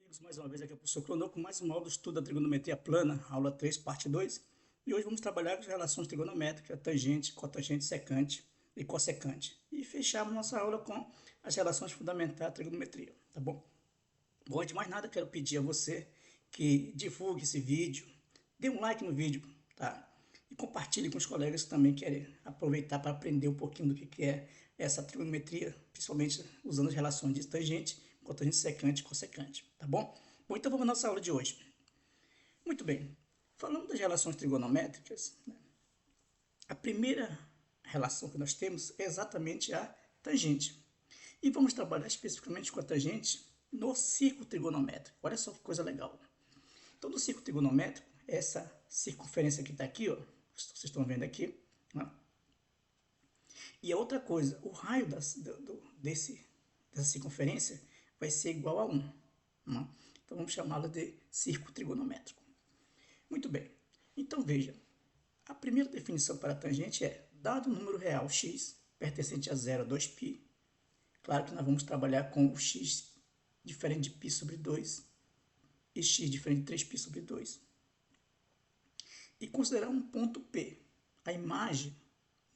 Amigos, mais uma vez aqui é o professor Cronô com mais uma aula do estudo da trigonometria plana, aula 3, parte 2. E hoje vamos trabalhar com as relações trigonométricas, tangente, cotangente, secante e cossecante. E fechamos nossa aula com as relações fundamentais da trigonometria, tá bom? Bom, antes de mais nada, quero pedir a você que divulgue esse vídeo, dê um like no vídeo, tá? E compartilhe com os colegas que também querem aproveitar para aprender um pouquinho do que é essa trigonometria, principalmente usando as relações de tangente, cotangente, secante e cossecante, tá bom? Bom, então vamos à nossa aula de hoje. Muito bem, falando das relações trigonométricas, né, a primeira relação que nós temos é exatamente a tangente. E vamos trabalhar especificamente com a tangente no círculo trigonométrico. Olha só que coisa legal. Então, no círculo trigonométrico, essa circunferência que está aqui, ó, vocês estão vendo aqui, né? E a outra coisa, o raio dessa circunferência vai ser igual a 1. Né? Então, vamos chamá-lo de círculo trigonométrico. Muito bem. Então, veja, a primeira definição para a tangente é, dado o número real x pertencente a 0 a 2π, claro que nós vamos trabalhar com o x diferente de π sobre 2 e x diferente de 3π sobre 2. E considerar um ponto P, a imagem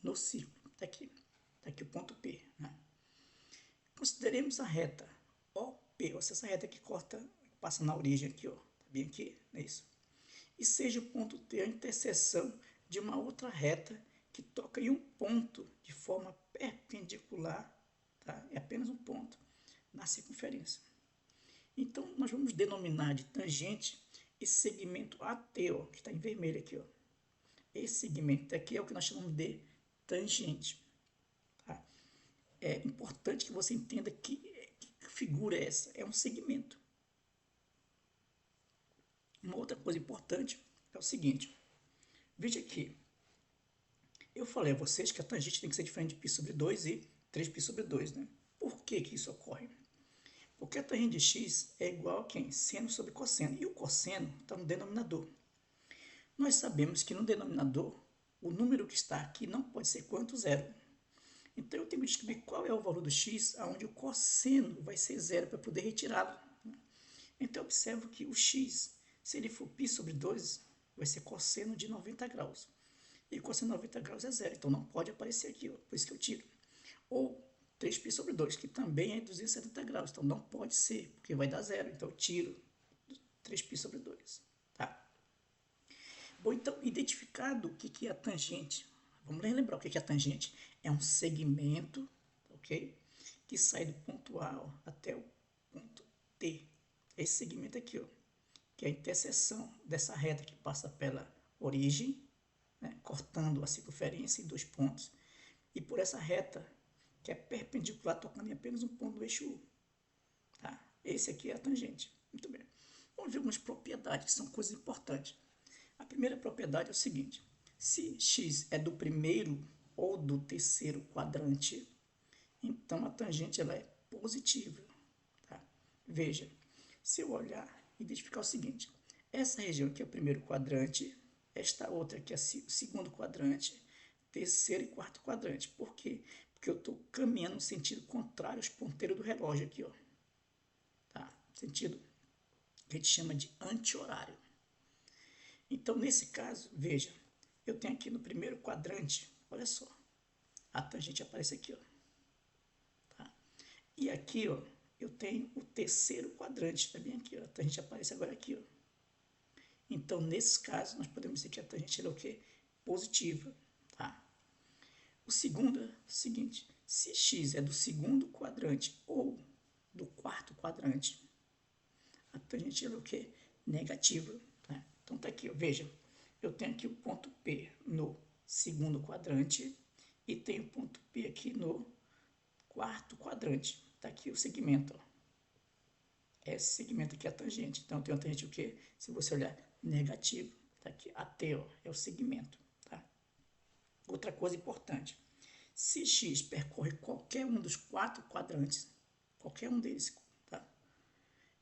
no círculo. Está aqui o ponto P. Né? Consideremos a reta OP, ou seja, essa reta que corta, passa na origem aqui, ó, tá bem aqui, é isso. E seja o ponto T a interseção de uma outra reta que toca em um ponto de forma perpendicular, tá? É apenas um ponto na circunferência. Então, nós vamos denominar de tangente esse segmento AT, ó, que está em vermelho aqui. Ó. Esse segmento aqui é o que nós chamamos de tangente. Tá? É importante que você entenda que figura é essa. É um segmento. Uma outra coisa importante é o seguinte. Veja aqui. Eu falei a vocês que a tangente tem que ser diferente de π sobre 2 e 3π sobre 2. Né? Por que isso ocorre? Porque a tangente de x é igual a quem? Seno sobre cosseno. E o cosseno está no denominador. Nós sabemos que no denominador, o número que está aqui não pode ser quanto? Zero. Então eu tenho que descobrir qual é o valor do x, onde o cosseno vai ser zero para poder retirá-lo. Então eu observo que o x, se ele for π sobre 2, vai ser cosseno de 90 graus. E o cosseno de 90 graus é zero, então não pode aparecer aqui, ó, por isso que eu tiro. Ou 3π sobre 2, que também é 270 graus, então não pode ser, porque vai dar zero, então eu tiro 3π sobre 2. Tá? Bom, então, identificado o que é a tangente, vamos lembrar o que é a tangente. É um segmento, ok? Que sai do ponto A ó, até o ponto T. Esse segmento aqui, ó, que é a interseção dessa reta que passa pela origem, né, cortando a circunferência em dois pontos, e por essa reta que é perpendicular, tocando em apenas um ponto do eixo U. Tá? Esse aqui é a tangente. Muito bem. Vamos ver algumas propriedades que são coisas importantes. A primeira propriedade é o seguinte: se x é do primeiro ou do terceiro quadrante, então a tangente ela é positiva. Tá? Veja, se eu olhar e identificar o seguinte: essa região aqui é o primeiro quadrante, esta outra aqui é o segundo quadrante, terceiro e quarto quadrante. Por quê? Porque eu estou caminhando no sentido contrário aos ponteiros do relógio aqui, ó. Tá? Sentido que a gente chama de anti-horário. Então, nesse caso, veja, eu tenho aqui no primeiro quadrante, olha só, a tangente aparece aqui, ó. Tá? E aqui, ó, eu tenho o terceiro quadrante também aqui, ó. A tangente aparece agora aqui, ó. Então, nesse caso, nós podemos dizer que a tangente é o quê? Positiva, tá? O segundo é o seguinte: se x é do segundo quadrante ou do quarto quadrante, a tangente é o quê? Negativa. Tá? Então tá aqui, ó, veja, eu tenho aqui o ponto P no segundo quadrante e tenho o ponto P aqui no quarto quadrante. Tá aqui o segmento, ó. Esse segmento aqui é a tangente. Então tem a tangente o quê? Se você olhar negativo, tá aqui, AT, ó, é o segmento. Tá? Outra coisa importante: se x percorre qualquer um dos quatro quadrantes, qualquer um deles, tá?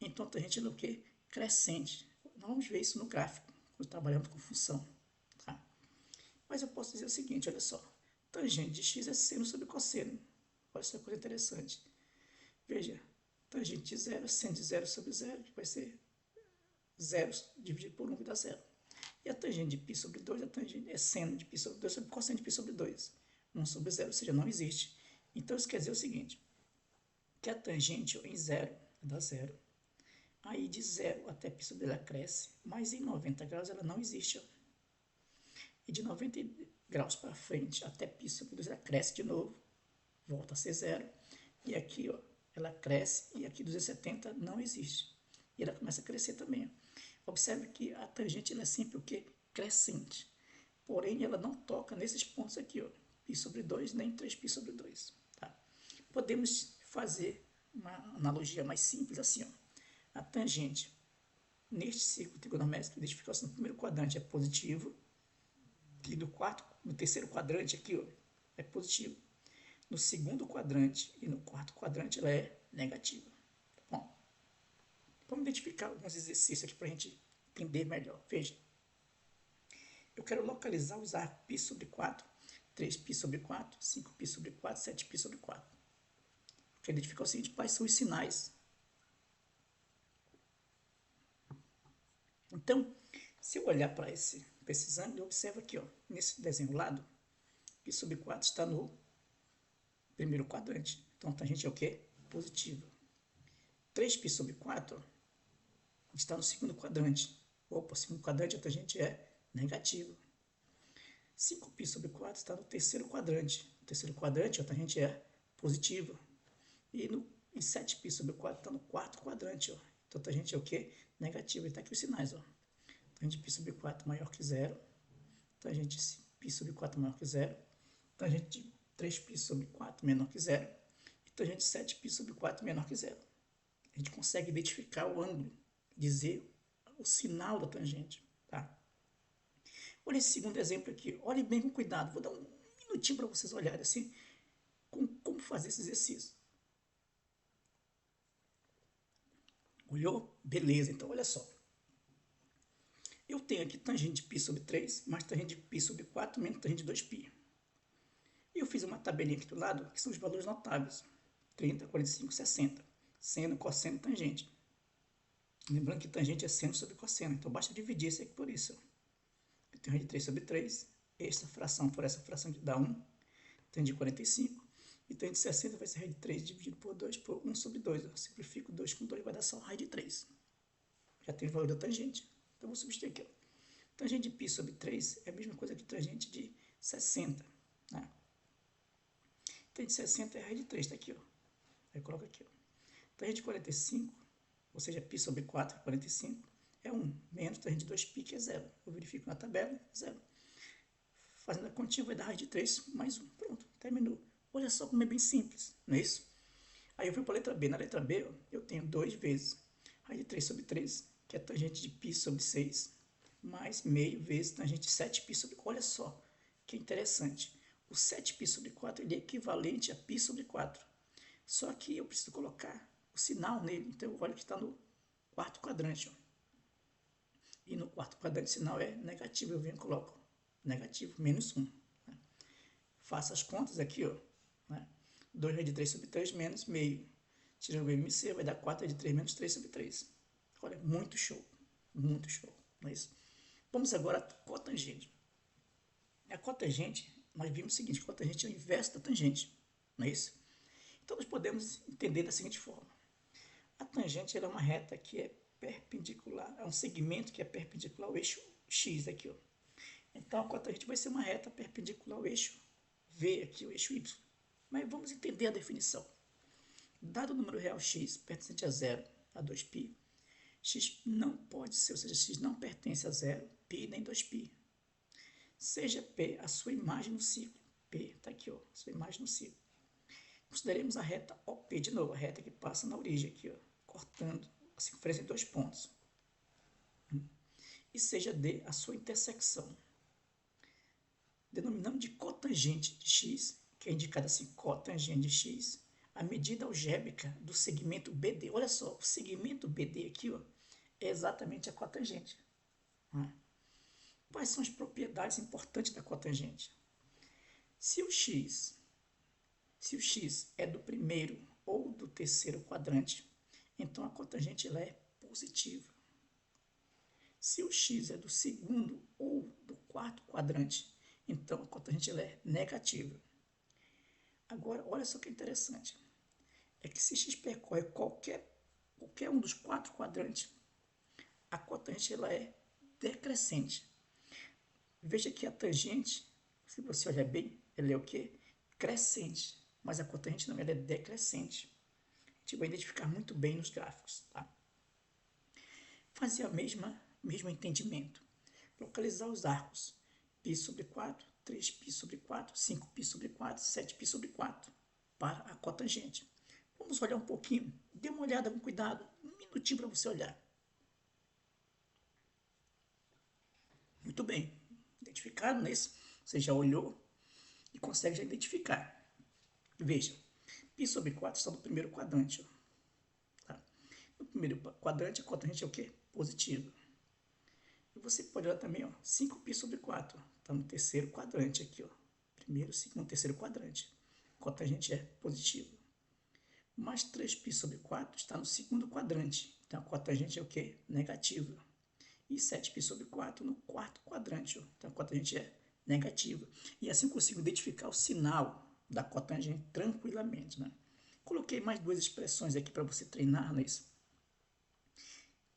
Então a tangente é o quê? Crescente. Vamos ver isso no gráfico, quando trabalhamos com função. Tá? Mas eu posso dizer o seguinte, olha só. Tangente de x é seno sobre cosseno. Olha essa coisa interessante. Veja, tangente de zero, seno de zero sobre zero, que vai ser zero dividido por 1 vai dar zero. E a tangente de π sobre 2 é seno de π sobre 2 sobre cosseno de π sobre 2. 1 sobre 0, ou seja, não existe. Então, isso quer dizer o seguinte, que a tangente em zero dá zero. Aí de 0 até π sobre ela cresce, mas em 90 graus ela não existe. Ó. E de 90 graus para frente até π sobre 2 ela cresce de novo, volta a ser zero. E aqui ó, ela cresce e aqui 270 não existe. E ela começa a crescer também. Ó. Observe que a tangente ela é sempre o quê? Crescente. Porém, ela não toca nesses pontos aqui, ó, π sobre 2 nem 3π sobre 2. Tá? Podemos fazer uma analogia mais simples assim, ó. A tangente neste círculo trigonométrico de identificação no primeiro quadrante é positivo, e no terceiro quadrante aqui ó, é positivo. No segundo quadrante e no quarto quadrante ela é negativa. Tá bom? Vamos identificar alguns exercícios aqui para a gente entender melhor. Veja, eu quero localizar, usar π sobre 4, 3π sobre 4, 5π sobre 4, 7π sobre 4. Eu quero identificar o seguinte, quais são os sinais. Então, se eu olhar para esse ângulo, eu observo aqui, ó, nesse desenho lado, π sobre 4 está no primeiro quadrante. Então, a tangente é o quê? Positiva. 3π sobre 4 ó, está no segundo quadrante. Opa, segundo quadrante a tangente é negativa. 5π sobre 4 está no terceiro quadrante. No terceiro quadrante a tangente é positiva. E 7π sobre 4 está no quarto quadrante. Ó. Então a tangente é o quê? Negativa. E está aqui os sinais. Ó. Tangente π sobre 4 maior que zero. Tangente π sobre 4 maior que zero. Tangente 3π sobre 4 menor que zero. E tangente 7π sobre 4 menor que zero. A gente consegue identificar o ângulo, dizer o sinal da tangente. Tá? Olha esse segundo exemplo aqui. Olhe bem com cuidado. Vou dar um minutinho para vocês olharem assim como fazer esse exercício. Olhou? Beleza. Então, olha só. Eu tenho aqui tangente de π sobre 3, mais tangente de π sobre 4, menos tangente de 2π. E eu fiz uma tabelinha aqui do lado, que são os valores notáveis. 30, 45, 60. Seno, cosseno e tangente. Lembrando que tangente é seno sobre cosseno. Então, basta dividir isso aqui por isso. Eu tenho raiz de 3 sobre 3. Essa fração por essa fração dá 1. Tangente de 45. E tangente de 60 vai ser raiz de 3 dividido por 2 por 1 sobre 2. Eu simplifico 2 com 2, vai dar só raiz de 3. Já tem o valor da tangente. Então, vou substituir aqui. Ó. Tangente de π sobre 3 é a mesma coisa que tangente de 60. Né? Tangente de 60 é raiz de 3, está aqui. Ó. Aí coloca aqui. Ó. Tangente de 45, ou seja, π sobre 4, 45, é 1. Menos tangente de 2π, que é 0. Eu verifico na tabela, 0. Fazendo a continha, vai dar raiz de 3 mais 1. Pronto, terminou. Olha só como é bem simples, não é isso? Aí eu fui para a letra B. Na letra B, ó, eu tenho 2 vezes raiz de 3 sobre 3, que é tangente de π sobre 6, mais meio vezes tangente de 7π sobre 4. Olha só, que interessante. O 7π sobre 4 ele é equivalente a π sobre 4. Só que eu preciso colocar o sinal nele. Então, olha que está no quarto quadrante. Ó. E no quarto quadrante o sinal é negativo. Eu venho e coloco negativo, menos 1. Né? Faço as contas aqui. Ó, né? 2 raiz de 3 sobre 3 menos meio. Tira o MC, vai dar 4 raiz de 3 menos 3 sobre 3. Olha, muito show. Muito show. Não é isso? Vamos agora à cotangente. A cotangente, nós vimos o seguinte, a cotangente é o inverso da tangente. Não é isso? Então, nós podemos entender da seguinte forma. A tangente é uma reta que é perpendicular, é um segmento que é perpendicular ao eixo X aqui. Ó. Então, a cotangente vai ser uma reta perpendicular ao eixo V aqui, o eixo Y. Mas vamos entender a definição. Dado o número real X pertencente a 0 a 2π, X não pode ser, ou seja, X não pertence a 0, π nem 2π. Seja P a sua imagem no ciclo. P está aqui, ó, sua imagem no ciclo. Consideremos a reta OP, de novo, a reta que passa na origem aqui, ó, cortando a circunferência em 2 pontos. E seja D a sua intersecção. Denominamos de cotangente de X, que é indicada assim, cotangente de X, a medida algébrica do segmento BD. Olha só, o segmento BD aqui, ó, é exatamente a cotangente. Quais são as propriedades importantes da cotangente? Se o X é do primeiro ou do terceiro quadrante, então a cotangente ela é positiva. Se o x é do segundo ou do quarto quadrante, então a cotangente ela é negativa. Agora, olha só que interessante. É que se x percorre qualquer um dos quatro quadrantes, a cotangente ela é decrescente. Veja que a tangente, se você olhar bem, ela é o quê? Crescente. Mas a cotangente não, ela é decrescente. A gente vai identificar muito bem nos gráficos, tá? Fazer mesmo entendimento. Localizar os arcos. Π sobre 4, 3π sobre 4, 5π sobre 4, 7π sobre 4 para a cotangente. Vamos olhar um pouquinho. Dê uma olhada com cuidado. Um minutinho para você olhar. Muito bem. Identificado nesse? Você já olhou e consegue já identificar. Veja. Π sobre 4 está no primeiro quadrante. Tá? No primeiro quadrante, a cotangente é o quê? Positiva. E você pode olhar também, ó, 5π sobre 4. Está no terceiro quadrante aqui, ó. Primeiro, segundo, terceiro quadrante. A cotangente é positiva. Mais 3π sobre 4 está no segundo quadrante. Então, a cotangente é o quê? Negativa. E 7π sobre 4 no quarto quadrante. Ó. Então, a cotangente é negativa. E assim eu consigo identificar o sinal da cotangente tranquilamente, né? Coloquei mais duas expressões aqui para você treinar nisso.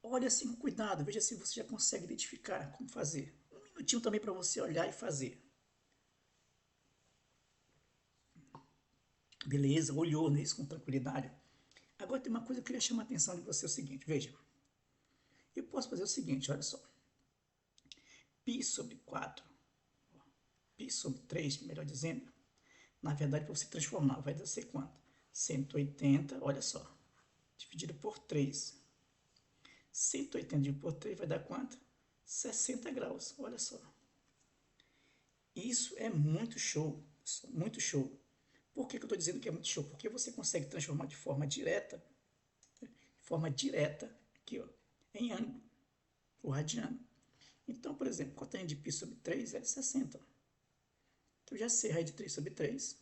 Olha assim com cuidado, veja se você já consegue identificar como fazer. Um minutinho também para você olhar e fazer. Beleza, olhou nisso com tranquilidade. Agora tem uma coisa que eu queria chamar a atenção de você, é o seguinte, veja. Eu posso fazer o seguinte, olha só. Π sobre 4, π sobre 3, melhor dizendo. Na verdade, para você transformar, vai dar ser quanto? 180, olha só, dividido por 3. 180 dividido por 3 vai dar quanto? 60 graus, olha só. Isso é muito show, muito show. Por que eu estou dizendo que é muito show? Porque você consegue transformar de forma direta, aqui ó, em ângulo, o radiano. Então, por exemplo, cotangente de π sobre 3 é 60. Então, já sei raiz de 3 sobre 3.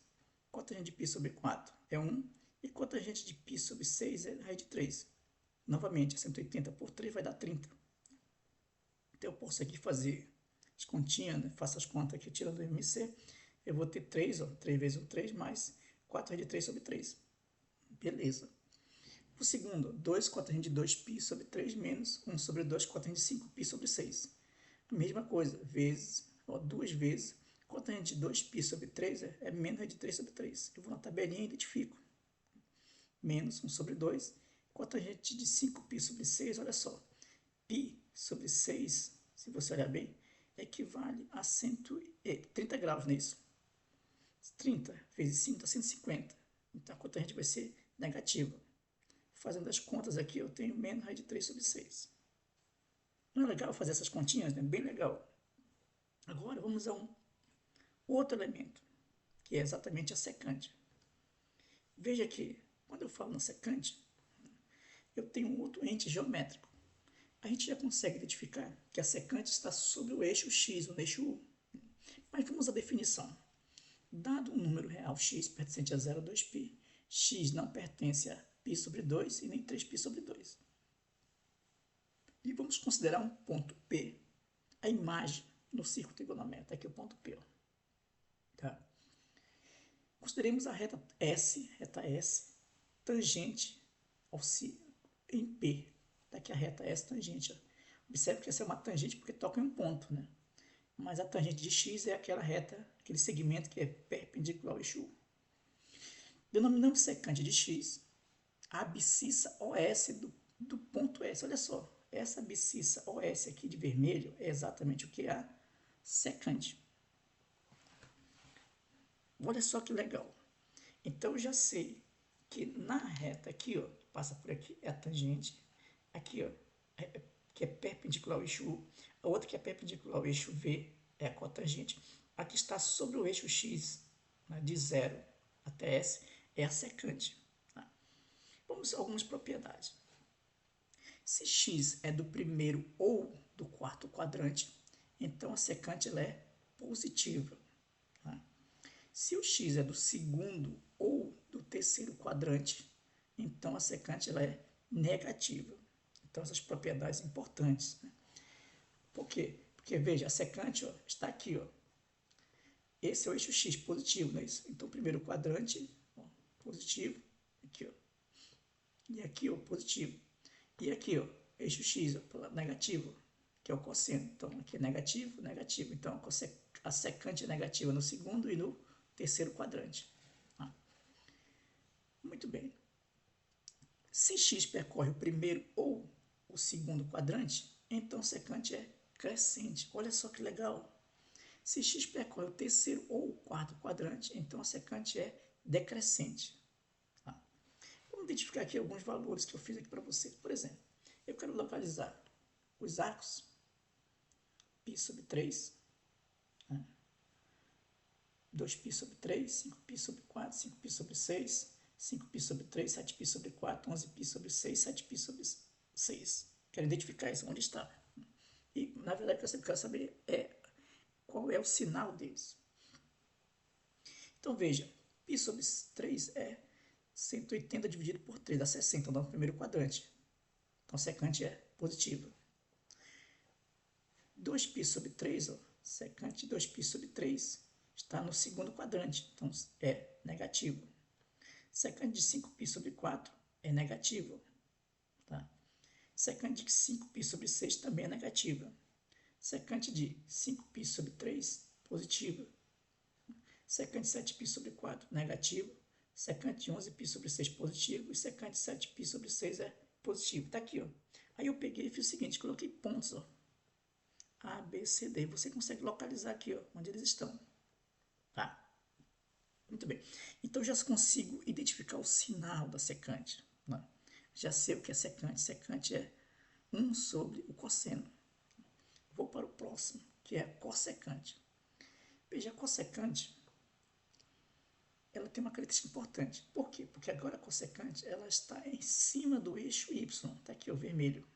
Cotangente de π sobre 4 é 1. E cotangente de π sobre 6 é raiz de 3. Novamente, 180 por 3 vai dar 30. Então, eu posso aqui fazer as continhas, né? Faço as contas aqui, tirando o MC. Eu vou ter 3, ó, 3 vezes o 3, mais 4 raiz de 3 sobre 3. Beleza. O segundo, 2 cotangente de 2π sobre 3 menos 1 sobre 2 cotangente de 5π sobre 6. A mesma coisa, vezes, ó, 2 vezes, cotangente de 2π sobre 3 é menos raiz de 3 sobre 3. Eu vou na tabelinha e identifico. Menos 1 sobre 2, cotangente de 5π sobre 6, olha só. Π sobre 6, se você olhar bem, equivale a 30 graus nisso. 30 vezes 5 dá 150. Então a cotangente vai ser negativa. Fazendo as contas aqui, eu tenho menos raiz de 3 sobre 6. Não é legal fazer essas continhas, né? Bem legal. Agora vamos a um outro elemento, que é exatamente a secante. Veja que, quando eu falo na secante, eu tenho um outro ente geométrico. A gente já consegue identificar que a secante está sobre o eixo x, o eixo U. Mas vamos à definição. Dado um número real x pertencente a 0 a 2π, x não pertence a π sobre 2 e nem 3π sobre 2. E vamos considerar um ponto P, a imagem no círculo trigonométrico. Aqui é o ponto P. Ó. Tá? Consideremos a reta S, tangente ao em P. Daqui a reta S tangente. Ó. Observe que essa é uma tangente porque toca em um ponto, né? Mas a tangente de x é aquela reta, aquele segmento que é perpendicular ao eixo U. Denominamos secante de x a abscissa OS do ponto S. Olha só, essa abscissa OS aqui de vermelho é exatamente o que é a secante. Olha só que legal. Então, eu já sei que na reta aqui, ó, que passa por aqui, é a tangente. Aqui, ó, que é perpendicular ao eixo U. A outra que é perpendicular ao eixo V é a cotangente. A que está sobre o eixo X, né, de 0 até S, é a secante. Tá? Vamos a algumas propriedades. Se x é do primeiro ou do quarto quadrante, então a secante ela é positiva. Tá? Se o x é do segundo ou do terceiro quadrante, então a secante ela é negativa. Então, essas propriedades importantes, né? Por quê? Porque, veja, a secante ó, está aqui, ó. Esse é o eixo X positivo, não é isso? Então, o primeiro quadrante, ó, positivo, aqui, ó. E aqui, ó, positivo. E aqui, ó, eixo X, ó, negativo, que é o cosseno. Então, aqui é negativo, negativo. Então, a secante é negativa no segundo e no terceiro quadrante. Ah. Muito bem. Se x percorre o primeiro ou o segundo quadrante, então secante é crescente. Olha só que legal. Se x percorre o terceiro ou o quarto quadrante, então a secante é decrescente. Tá? Vamos identificar aqui alguns valores que eu fiz aqui para vocês. Por exemplo, eu quero localizar os arcos π sobre 3, 2π sobre 3, 5π sobre 4, 5π sobre 6, 5π sobre 3, 7π sobre 4, 11π sobre 6, 7π sobre 6. Quero identificar isso, onde está. E, na verdade, o que eu quero saber é qual é o sinal deles. Então, veja, π sobre 3 é 180 dividido por 3, dá 60, dá no primeiro quadrante. Então, a secante é positiva. 2π sobre 3, ó, secante de 2π sobre 3, está no segundo quadrante, então é negativo. Secante de 5π sobre 4 é negativo. Tá? Secante de 5π sobre 6 também é negativa. Secante de 5π sobre 3, positiva. Secante de 7π sobre 4, negativo. Secante de 11π sobre 6, positivo. E secante de 7π sobre 6 é positivo. Tá aqui, ó. Aí eu peguei e fiz o seguinte, coloquei pontos, ó. A, B, C, D. Você consegue localizar aqui, ó, onde eles estão. Tá? Muito bem. Então, já consigo identificar o sinal da secante. Né? Já sei o que é secante. Secante é 1 sobre o cosseno. Vou para o próximo, que é a cossecante. Veja, a cossecante, ela tem uma característica importante. Por quê? Porque agora a cossecante, ela está em cima do eixo Y. Está aqui o vermelho.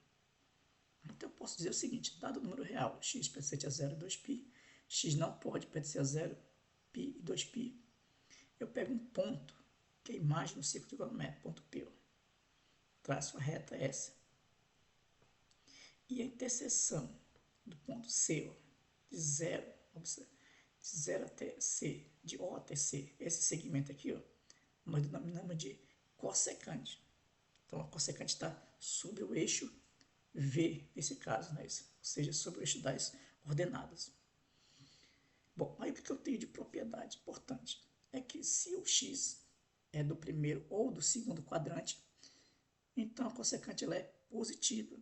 Então, eu posso dizer o seguinte, dado o número real, x pertence a 0 e 2π, x não pode pertencer a 0, π e 2π, eu pego um ponto, que é a imagem do círculo trigonométrico, ponto P. Traço a reta S. E a interseção do ponto C, ó, de 0 até C, de O até C, esse segmento aqui, ó, nós denominamos de cossecante. Então, a cossecante está sobre o eixo V, nesse caso, né? Ou seja, sobre o eixo das ordenadas. Bom, aí o que eu tenho de propriedade importante? É que se o x é do primeiro ou do segundo quadrante, então a cossecante ela é positiva.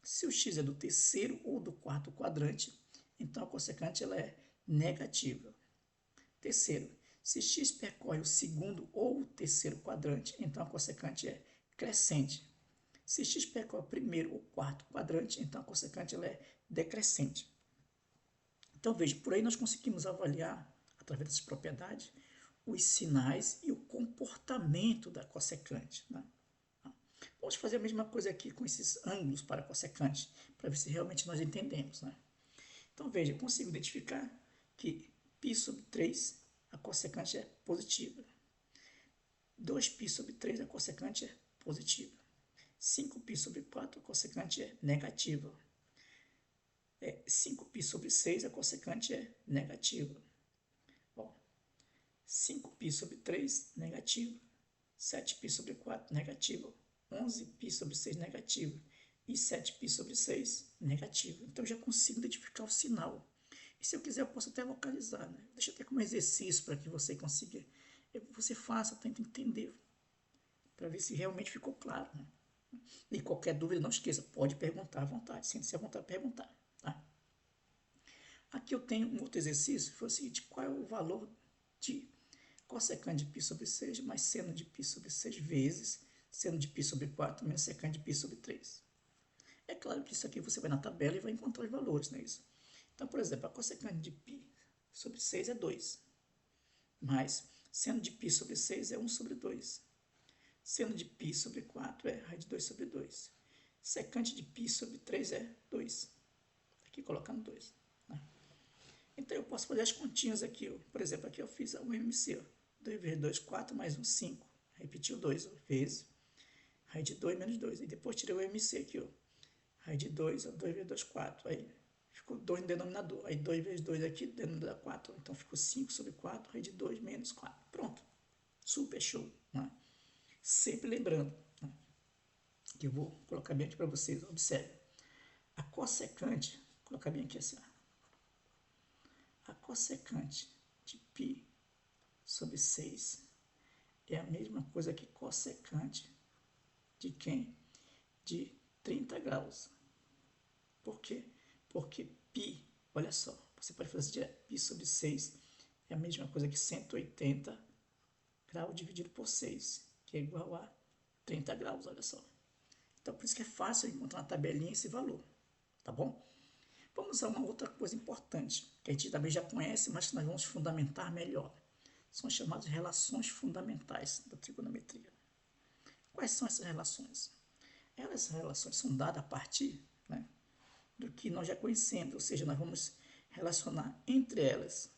Se o x é do terceiro ou do quarto quadrante, então a cossecante ela é negativa. Terceiro, se x percorre o segundo ou o terceiro quadrante, então a cossecante é crescente. Se x percorre o primeiro ou quarto quadrante, então a cossecante ela é decrescente. Então, veja, por aí nós conseguimos avaliar, através dessas propriedades, os sinais e o comportamento da cossecante. Né? Vamos fazer a mesma coisa aqui com esses ângulos para a cossecante, para ver se realmente nós entendemos. Né? Então, veja, consigo identificar que π sobre 3, a cossecante é positiva. 2π sobre 3, a cossecante é positiva. 5π sobre 4, a cossecante é negativa. 5π sobre 6, a cossecante é negativa. Bom, 5π sobre 3, negativo. 7π sobre 4, negativo. 11π sobre 6, negativo. E 7π sobre 6, negativo. Então, eu já consigo identificar o sinal. E se eu quiser, eu posso até localizar. Né? Deixa até como exercício para que você consiga. Você faça, tenta entender. Para ver se realmente ficou claro. Né? E qualquer dúvida, não esqueça, pode perguntar à vontade. Sinta-se à vontade de perguntar. Tá? Aqui eu tenho um outro exercício, foi o seguinte, qual é o valor de cossecante de π sobre 6 mais seno de π sobre 6 vezes seno de π sobre 4 menos secante de π sobre 3. É claro que isso aqui você vai na tabela e vai encontrar os valores, não é isso? Então, por exemplo, a cossecante de π sobre 6 é 2, mais seno de π sobre 6 é 1 sobre 2. Seno de π sobre 4 é raiz de 2 sobre 2. Secante de π sobre 3 é 2. Aqui colocando 2. Né? Então, eu posso fazer as continhas aqui. Ó. Por exemplo, aqui eu fiz o MC. Ó. 2 vezes 2, 4, mais 1, 5. Repetiu 2 ó, vezes raiz de 2 menos 2. E depois tirei o MC aqui, ó. Raiz de 2, 2 vezes 2, 4. Aí ficou 2 no denominador. Aí 2 vezes 2 aqui, denominador 4. Então ficou 5 sobre 4, raiz de 2 menos 4. Pronto. Super show. Né? Sempre lembrando, né, que eu vou colocar bem aqui para vocês. Observe. A cossecante, vou colocar bem aqui assim. A cossecante de π sobre 6 é a mesma coisa que cossecante de quem? De 30 graus. Por quê? Porque π, olha só, você pode fazer direto, π sobre 6 é a mesma coisa que 180 graus dividido por 6, que é igual a 30 graus, olha só. Então, por isso que é fácil encontrar na tabelinha esse valor, tá bom? Vamos a uma outra coisa importante, que a gente também já conhece, mas que nós vamos fundamentar melhor. São as chamadas relações fundamentais da trigonometria. Quais são essas relações? Essas relações são dadas a partir, né, do que nós já conhecemos, ou seja, nós vamos relacionar entre elas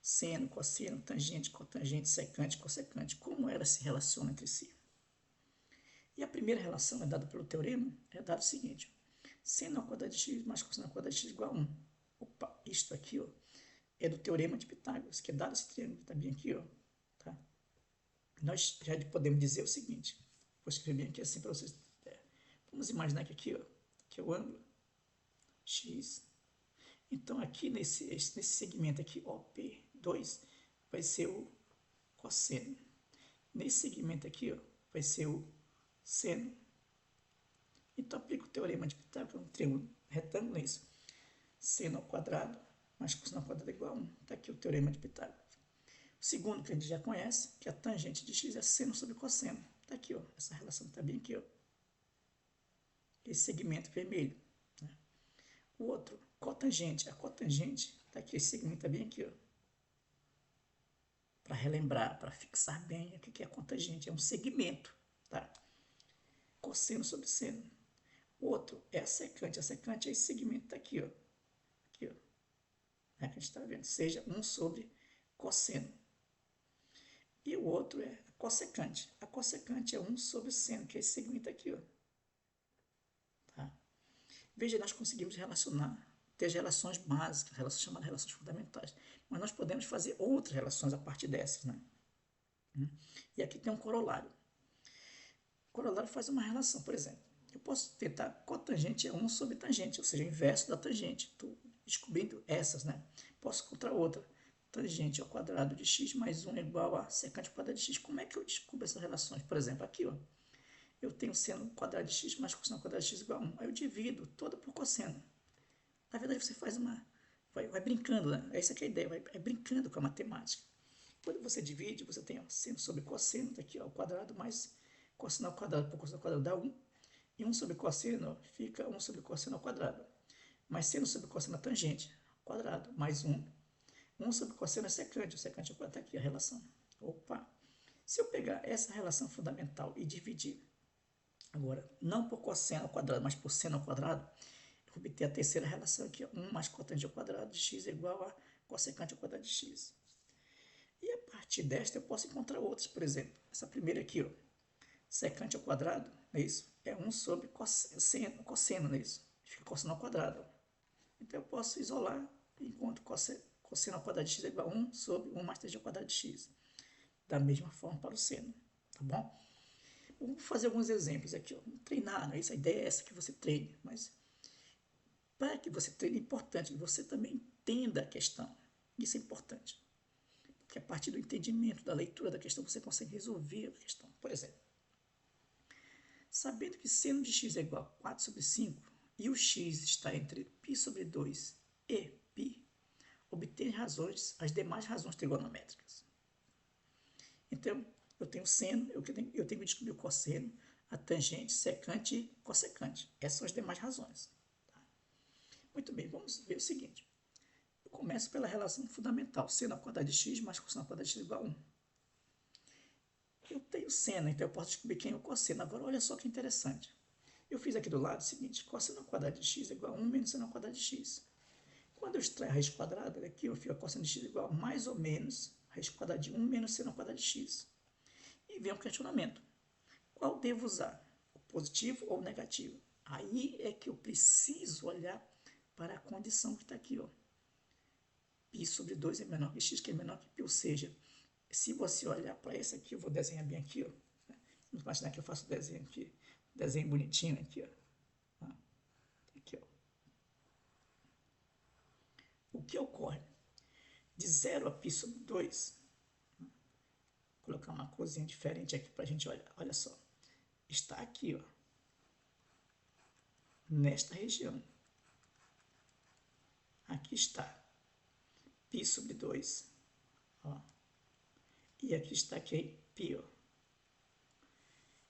seno, cosseno, tangente, cotangente, secante, cossecante, como elas se relacionam entre si. E a primeira relação é dada pelo teorema, é dado o seguinte: seno ao quadrado de x mais cosseno ao quadrado de x igual a 1. Opa, isto aqui, ó, é do teorema de Pitágoras, que é dado esse triângulo que está bem aqui, ó, tá? Nós já podemos dizer o seguinte, vou escrever bem aqui assim para vocês. Vamos imaginar que aqui, ó, que é o ângulo x. Então, aqui nesse segmento aqui, OP2, vai ser o cosseno. Nesse segmento aqui, ó, vai ser o seno. Então, aplica o teorema de Pitágoras, um triângulo retângulo, é isso. Seno ao quadrado mais cosseno ao quadrado é igual a 1. Está aqui o teorema de Pitágoras. O segundo, que a gente já conhece, que a tangente de x é seno sobre cosseno. Está aqui, ó, essa relação está bem aqui, ó. Esse segmento vermelho. Né? O outro, cotangente. A cotangente está aqui, esse segmento está bem aqui, ó. Para relembrar, para fixar bem o que é a cotangente. É um segmento, tá? Cosseno sobre seno. O outro é a secante. A secante é esse segmento tá aqui, ó. Aqui, ó. É que a gente está vendo. Seja 1 sobre cosseno. E o outro é a cossecante. A cossecante é 1 sobre seno, que é esse segmento aqui, ó. Tá? Veja, nós conseguimos relacionar, ter as relações básicas, relações chamadas relações fundamentais. Mas nós podemos fazer outras relações a partir dessas, né? E aqui tem um corolário. O corolário faz uma relação, por exemplo. Eu posso tentar cotangente é 1 sobre tangente, ou seja, o inverso da tangente. Estou descobrindo essas, né? Posso encontrar outra. Tangente ao quadrado de x mais 1 é igual a secante ao quadrado de x. Como é que eu descubro essas relações? Por exemplo, aqui, ó, eu tenho seno ao quadrado de x mais cosseno ao quadrado de x igual a 1. Aí eu divido toda por cosseno. Na verdade, você faz uma... Vai brincando, né? Essa que é a ideia, vai brincando com a matemática. Quando você divide, você tem, ó, seno sobre cosseno, tá aqui, ó, ao quadrado mais cosseno ao quadrado por cosseno ao quadrado dá 1. E 1 sobre cosseno, ó, fica 1 sobre cosseno ao quadrado. Mais seno sobre cosseno é tangente, ao quadrado, mais 1. 1 sobre cosseno é secante, o secante ao quadrado, está aqui a relação. Opa! Se eu pegar essa relação fundamental e dividir, agora, não por cosseno ao quadrado, mas por seno ao quadrado, eu vou obter a terceira relação aqui, ó, 1 mais cotangente ao quadrado de x é igual a cossecante ao quadrado de x. E a partir desta eu posso encontrar outras, por exemplo, essa primeira aqui, ó, secante ao quadrado, não é isso? É 1 sobre cosseno, não é isso? Fica cosseno ao quadrado. Então eu posso isolar e encontro cosseno ao quadrado de x é igual a 1 sobre 1 mais tangente ao quadrado de x. Da mesma forma para o seno, tá bom? Vamos fazer alguns exemplos aqui, ó. Vamos treinar, não é isso? A ideia é essa, que você treine, mas para que você treine é importante que você também entenda a questão. Isso é importante. Porque a partir do entendimento, da leitura da questão, você consegue resolver a questão. Por exemplo, sabendo que seno de x é igual a 4 sobre 5 e o x está entre π sobre 2 e π, obter as demais razões trigonométricas. Então, eu tenho seno, eu tenho que descobrir o cosseno, a tangente, secante e cossecante. Essas são as demais razões. Tá? Muito bem, vamos ver o seguinte. Eu começo pela relação fundamental, seno ao quadrado de x mais cosseno ao quadrado de x igual a 1. Eu tenho seno, então eu posso descobrir quem é o cosseno. Agora, olha só que interessante. Eu fiz aqui do lado o seguinte, cosseno ao quadrado de x é igual a 1 menos seno ao quadrado de x. Quando eu extrair a raiz quadrada, aqui eu fico a cosseno de x igual a mais ou menos a raiz quadrada de 1 menos seno ao quadrado de x. E vem um questionamento. Qual devo usar? positivo ou negativo. Aí é que eu preciso olhar para a condição que está aqui, ó. Π sobre 2 é menor que x, que é menor que π. Ou seja, se você olhar para esse aqui, eu vou desenhar bem aqui, ó. Vamos imaginar que eu faço o desenho aqui, desenho bonitinho aqui, ó. Aqui, ó. O que ocorre? De 0 a π sobre 2, vou colocar uma coisinha diferente aqui para a gente olhar. Olha só, está aqui, ó, nesta região. Aqui está π sobre 2, ó, e aqui está aqui π, ó.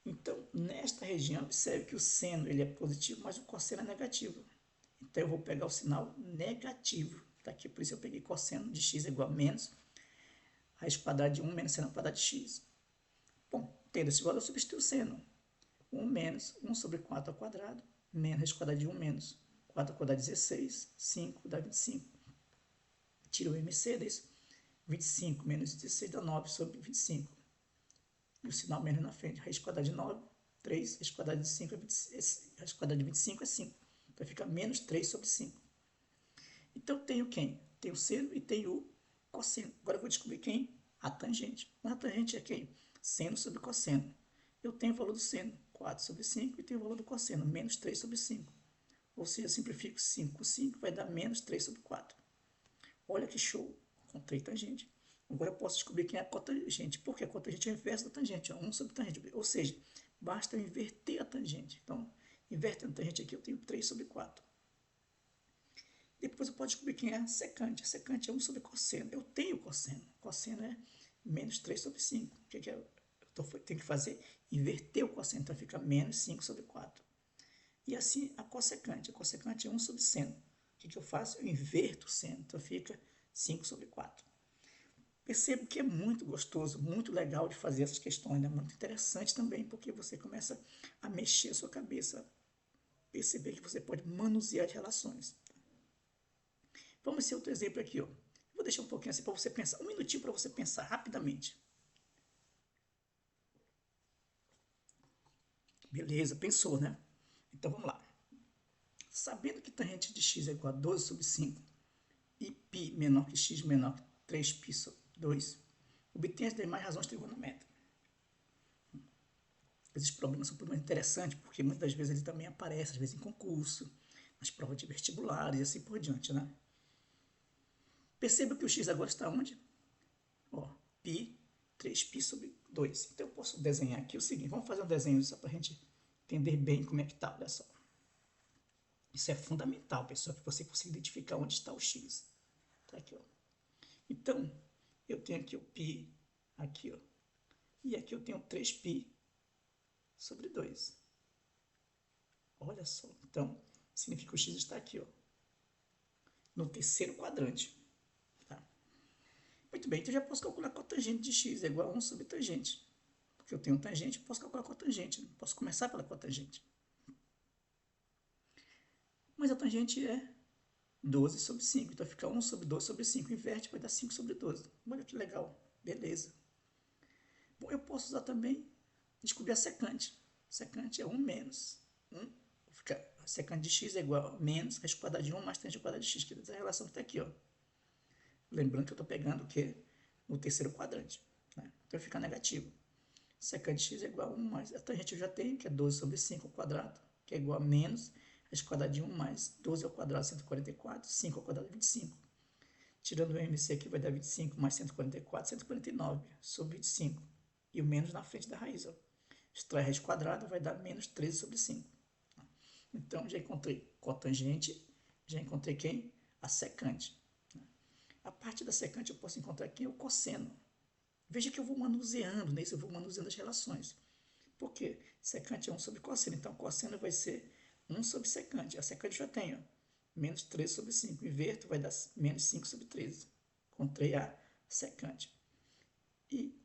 Então, nesta região, observe que o seno ele é positivo, mas o cosseno é negativo. Então, eu vou pegar o sinal negativo. Tá aqui, por isso eu peguei cosseno de x igual a menos raiz quadrada de 1 menos seno quadrado de x. Bom, tendo esse valor, eu substituo o seno. 1 menos 1 sobre 4 ao quadrado, menos raiz quadrada de 1 menos 4 ao quadrado, 16, 5 dá 25. Tira o MC desse, 25 menos 16 dá 9 sobre 25. E o sinal menos na frente, raiz quadrada de 9, 3, raiz quadrada de 5 é 20, raiz quadrada de 25 é 5. Então fica menos 3 sobre 5. Então tenho quem? Tenho o seno e tenho o cosseno. Agora eu vou descobrir quem? A tangente. A tangente é quem? Seno sobre cosseno. Eu tenho o valor do seno, 4 sobre 5, e tenho o valor do cosseno, menos 3 sobre 5. Ou seja, eu simplifico 5 com 5, vai dar menos 3 sobre 4. Olha que show, encontrei tangente. Agora eu posso descobrir quem é a cotangente, porque a cotangente é o inverso da tangente, ó, 1 sobre tangente. Ou seja, basta eu inverter a tangente. Então, invertendo a tangente aqui, eu tenho 3 sobre 4. Depois eu posso descobrir quem é a secante. A secante é 1 sobre cosseno. Eu tenho cosseno. Cosseno é menos 3 sobre 5. O que eu tenho que fazer? Inverter o cosseno. Então fica menos 5 sobre 4. E assim a cossecante. A cossecante é 1 sobre seno. O que eu faço? Eu inverto o seno. Então fica 5 sobre 4. Percebo que é muito gostoso, muito legal de fazer essas questões. É muito interessante também, porque você começa a mexer a sua cabeça. Perceber que você pode manusear as relações. Vamos ser outro exemplo aqui, ó. Vou deixar um pouquinho assim para você pensar, um minutinho para você pensar rapidamente. Beleza, pensou, né? Então vamos lá. Sabendo que tangente de x é igual a 12 sobre 5 e π menor que x menor que 3π sobre 2, obtenha as demais razões trigonométricas. Esses problemas são problemas interessantes porque muitas das vezes ele também aparece, às vezes em concurso, nas provas de vestibulares e assim por diante, né? Perceba que o x agora está onde? Ó, π, 3π sobre 2. Então eu posso desenhar aqui o seguinte, vamos fazer um desenho só para a gente entender bem como é que está, olha só. Isso é fundamental, pessoal, que você consiga identificar onde está o x. Tá aqui, ó. Então, eu tenho aqui o π, aqui, ó. E aqui eu tenho 3π sobre 2. Olha só. Então, significa que o x está aqui, ó, no terceiro quadrante. Tá? Muito bem, então eu já posso calcular a cotangente de x é igual a 1 sobre tangente. Porque eu tenho tangente, eu posso calcular a cotangente. Posso começar pela cotangente. Mas a tangente é 12 sobre 5. Então fica 1 sobre 12 sobre 5. Inverte, vai dar 5 sobre 12. Olha que legal. Beleza. Bom, eu posso usar também, descobrir a secante. A secante é 1 menos 1. Fica, a secante de x é igual a menos raiz quadrada de 1 mais tangente quadrada de x. Que é essa relação que está aqui, ó. Lembrando que eu estou pegando o quê? No terceiro quadrante. Né? Então fica negativo. Secante de x é igual a 1 mais... A tangente eu já tenho, que é 12 sobre 5 ao quadrado, que é igual a menos raiz quadrada de 1 mais 12 ao quadrado, 144, 5 ao quadrado, 25. Tirando o MC aqui vai dar 25 mais 144, 149 sobre 25. E o menos na frente da raiz. Ó. Extrai a raiz quadrada vai dar menos 13 sobre 5. Então, já encontrei cotangente, já encontrei quem? A secante. A parte da secante eu posso encontrar aqui o cosseno. Veja que eu vou manuseando, né? Eu vou manuseando as relações. Por quê? Secante é 1 sobre cosseno. Então, cosseno vai ser 1 sobre secante. A secante já tem, ó, menos 13 sobre 5. Inverto, vai dar menos 5 sobre 13. Encontrei a secante. E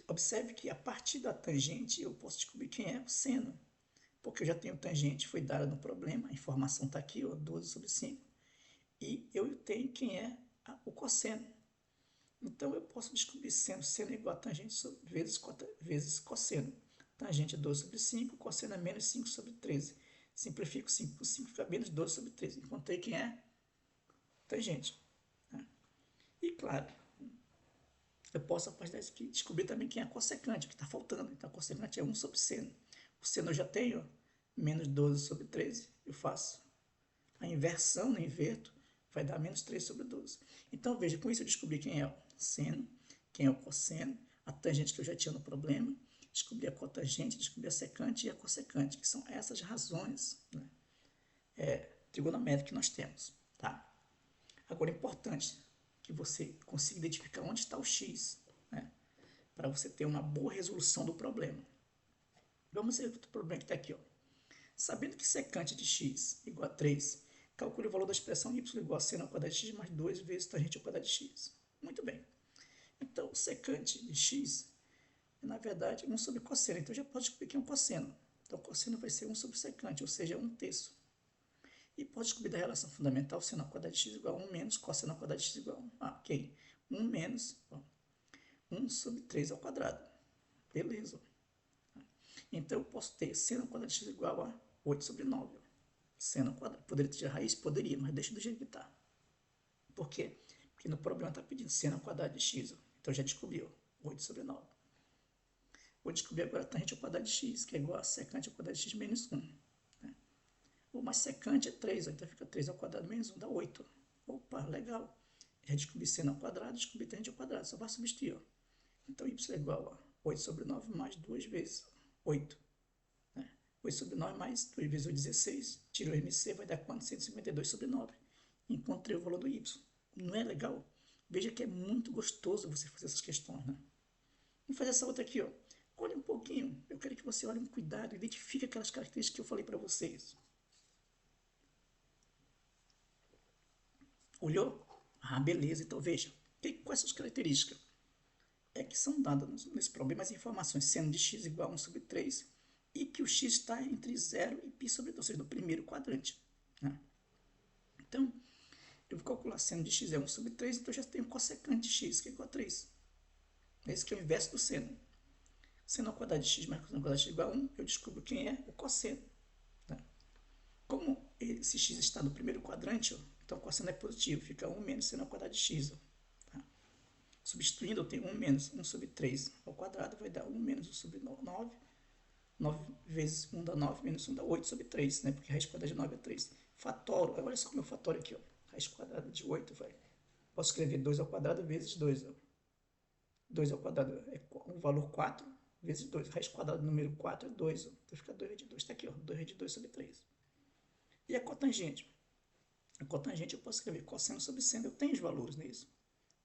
observe que a partir da tangente eu posso descobrir quem é o seno. Porque eu já tenho tangente, foi dada no problema, a informação está aqui, ó, 12 sobre 5. E eu tenho quem é o cosseno. Então eu posso descobrir seno igual a tangente vezes cosseno. Tangente é 12 sobre 5, cosseno é menos 5 sobre 13. Simplifico 5 por 5, fica menos 12 sobre 13. Encontrei quem é tangente. Né? E claro, eu posso, a partir disso, descobrir também quem é cossecante, que está faltando. Então, a cossecante é 1 sobre seno. O seno eu já tenho, menos 12 sobre 13. Eu faço a inversão, não inverto, vai dar menos 3 sobre 12. Então, veja, com isso eu descobri quem é o seno, quem é o cosseno, a tangente que eu já tinha no problema, descobri a cotangente, descobri a secante e a cossecante, que são essas razões, né, trigonométricas que nós temos. Tá? Agora, é importante que você consiga identificar onde está o x, né, para você ter uma boa resolução do problema. Vamos ver outro problema que está aqui. Ó. Sabendo que secante de x igual a 3, calcule o valor da expressão y igual a seno ao quadrado de x mais 2 vezes tangente ao quadrado de x. Muito bem. Então, o secante de x é, na verdade, 1 sobre cosseno. Então, já pode descobrir que é um cosseno. Então, cosseno vai ser 1 sobre secante, ou seja, 1/3. E pode descobrir da relação fundamental seno ao quadrado de x igual a 1 menos cosseno ao quadrado de x igual a 1. Ah, ok. 1 menos 1 sobre 3 ao quadrado. Beleza. Então, eu posso ter seno ao quadrado de x igual a 8 sobre 9. Seno ao quadrado. Poderia tirar raiz? Poderia, mas deixa do jeito que está. Por quê? Porque no problema está pedindo seno ao quadrado de x. Então, já descobriu. 8 sobre 9. Vou descobrir agora a tangente ao quadrado de x, que é igual a secante ao quadrado de x menos 1. Né? Mas secante é 3, então fica 3 ao quadrado menos 1, dá 8. Opa, legal. Já descobri seno ao quadrado, descobri tangente ao quadrado, só vai substituir. Ó. Então, y é igual a 8 sobre 9 mais 2 vezes 8. Né? 8 sobre 9 mais 2 vezes 8, 16. Tiro o MC, vai dar quanto? 152 sobre 9. Encontrei o valor do y. Não é legal? Veja que é muito gostoso você fazer essas questões. Né? Vamos fazer essa outra aqui. Ó. Olhe um pouquinho. Eu quero que você olhe com cuidado, identifique aquelas características que eu falei para vocês. Olhou? Ah, beleza. Então veja. Quais são as características? É que são dadas nesse problema as informações seno de x igual a 1 sobre 3 e que o x está entre 0 e π sobre 2, ou seja, no primeiro quadrante. Né? Então, eu vou calcular seno de x é 1 sobre 3, então eu já tenho cossecante de x, que é igual a 3. Esse que é o inverso do seno. Seno ao quadrado de x mais cosseno ao quadrado de x igual a 1, eu descubro quem é o cosseno. Tá? Como esse x está no primeiro quadrante, ó, então o cosseno é positivo, fica 1 menos seno ao quadrado de x. Ó, tá? Substituindo, eu tenho 1 menos 1 sobre 3 ao quadrado, vai dar 1 menos 1 sobre 9. 9 vezes 1 dá 9, menos 1 dá 8 sobre 3, né? Porque a raiz quadrada de 9 é 3. Fatório, olha só como é o fatório aqui, ó. Raiz quadrada de 8, vai. Posso escrever 2 ao quadrado vezes 2, ó. 2 ao quadrado é um valor 4 vezes 2. Raiz quadrada do número 4 é 2, ó. Então fica 2 vezes 2, está aqui, ó. 2 vezes 2 sobre 3. E a cotangente? A cotangente eu posso escrever cosseno sobre seno, eu tenho os valores nisso.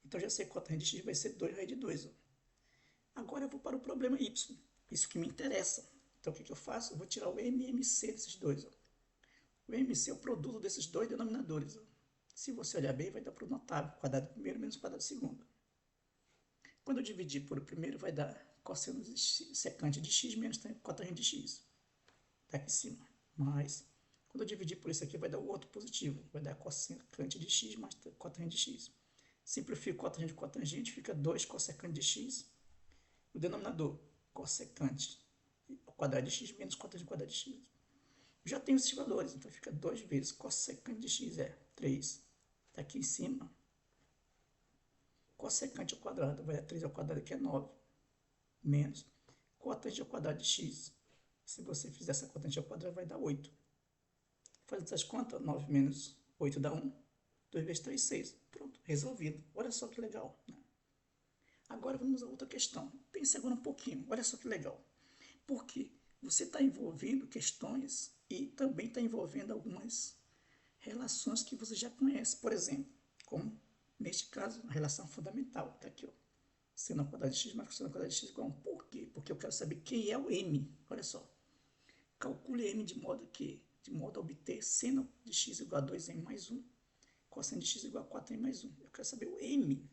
Então já sei que cotangente de x vai ser 2 raiz de 2, ó. Agora eu vou para o problema y. Isso que me interessa. Então, o que eu faço? Eu vou tirar o m e mc desses dois. Ó. O mc é o produto desses dois denominadores. Ó. Se você olhar bem, vai dar para o notável, quadrado primeiro menos quadrado segundo. Quando eu dividir por o primeiro, vai dar cosseno de x, secante de x menos cotangente de x. Está aqui em cima. Mas, quando eu dividir por isso aqui, vai dar o outro positivo. Vai dar cossecante de x mais cotangente de x. Simplifico cotangente de cotangente, fica 2 cossecante de x. O denominador, cossecante ao quadrado de x menos cotangente ao quadrado de x. Eu já tenho esses valores, então fica 2 vezes cossecante de x é 3. Está aqui em cima. Cossecante ao quadrado vai dar 3 ao quadrado, que é 9. Menos cotangente ao quadrado de x. Se você fizer essa cotangente ao quadrado, vai dar 8. Fazendo essas contas, 9 menos 8 dá 1. 2 vezes 3, 6. Pronto, resolvido. Olha só que legal. Né? Agora vamos a outra questão. Pense agora um pouquinho. Olha só que legal. Porque você está envolvendo questões e também está envolvendo algumas relações que você já conhece. Por exemplo, como neste caso, a relação fundamental. Está aqui, ó. Seno ao quadrado de x mais cosseno ao quadrado de x igual a 1. Por quê? Porque eu quero saber quem é o m. Olha só. Calcule m de modo a obter seno de x igual a 2m mais 1, cosseno de x igual a 4m mais 1. Eu quero saber o m,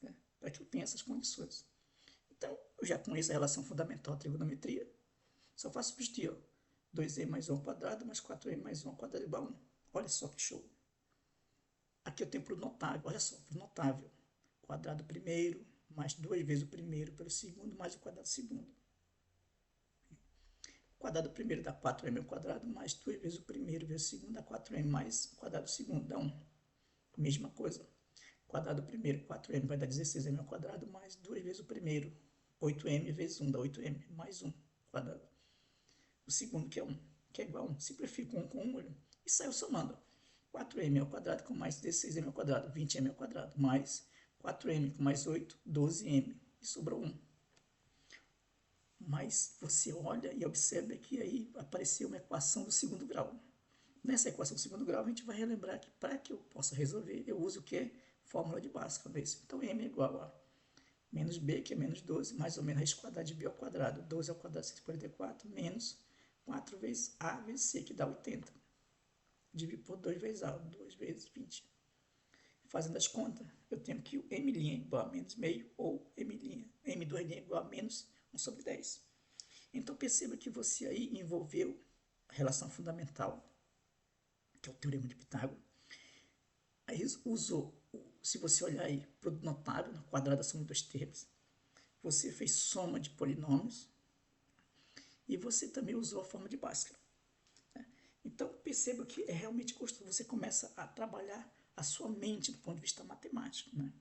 né, para que eu tenha essas condições. Então, eu já conheço a relação fundamental da trigonometria. Só faço substituir, ó. 2m mais 1 ao quadrado mais 4m mais 1 ao quadrado igual a 1. Olha só que show. Aqui eu tenho para o notável. Olha só, para o notável. Quadrado primeiro mais 2 vezes o primeiro pelo segundo mais o quadrado segundo. quadrado do primeiro dá 4m ao quadrado, mais 2 vezes o primeiro vezes o segundo dá 4m, mais o quadrado do segundo dá 1. Mesma coisa. Quadrado do primeiro, 4m vai dar 16m ao quadrado, mais 2 vezes o primeiro, 8m vezes 1 dá 8m, mais 1 quadrado. O segundo, que é 1, que é igual a 1. Simplifica 1 com 1 e saiu somando. 4m ao quadrado com mais 16m ao quadrado, 20m ao quadrado, mais 4m com mais 8, 12m. E sobrou 1. Mas você olha e observa que aí apareceu uma equação do segundo grau. Nessa equação do segundo grau, a gente vai relembrar que para que eu possa resolver, eu uso o que? Fórmula de Bhaskara. Então, m é igual a menos b, que é menos 12, mais ou menos raiz quadrada de b ao quadrado. 12 ao quadrado, 144, menos 4 vezes a vezes c, que dá 80. Dividir por 2 vezes a, 2 vezes 20. Fazendo as contas, eu tenho que o m' é igual a menos meio, ou m2' é igual a menos 1 sobre 10. Então, perceba que você aí envolveu a relação fundamental, que é o teorema de Pitágoras. Aí usou, se você olhar aí, produto notável, na quadrada soma de dois termos. Você fez soma de polinômios. E você também usou a forma de Bhaskara. Então, perceba que é realmente gostoso. Você começa a trabalhar a sua mente do ponto de vista matemático, né?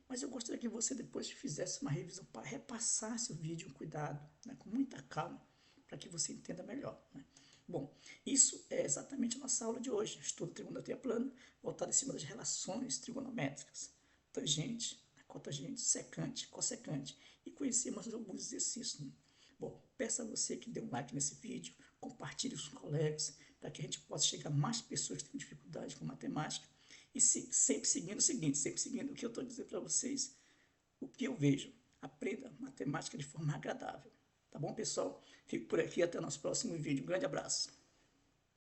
Mas eu gostaria que você depois fizesse uma revisão para repassasse o vídeo com cuidado, né? Com muita calma, para que você entenda melhor, né? Bom, isso é exatamente a nossa aula de hoje. Estudo trigonometria plana, voltado em cima das relações trigonométricas. Tangente, cotangente, secante, cossecante. E conhecemos alguns exercícios, né? Bom, peço a você que dê um like nesse vídeo, compartilhe com os colegas, para que a gente possa chegar a mais pessoas que têm dificuldade com matemática. E sempre seguindo o seguinte, sempre seguindo o que eu estou dizendo para vocês, o que eu vejo. Aprenda matemática de forma agradável. Tá bom, pessoal? Fico por aqui, até o nosso próximo vídeo. Um grande abraço.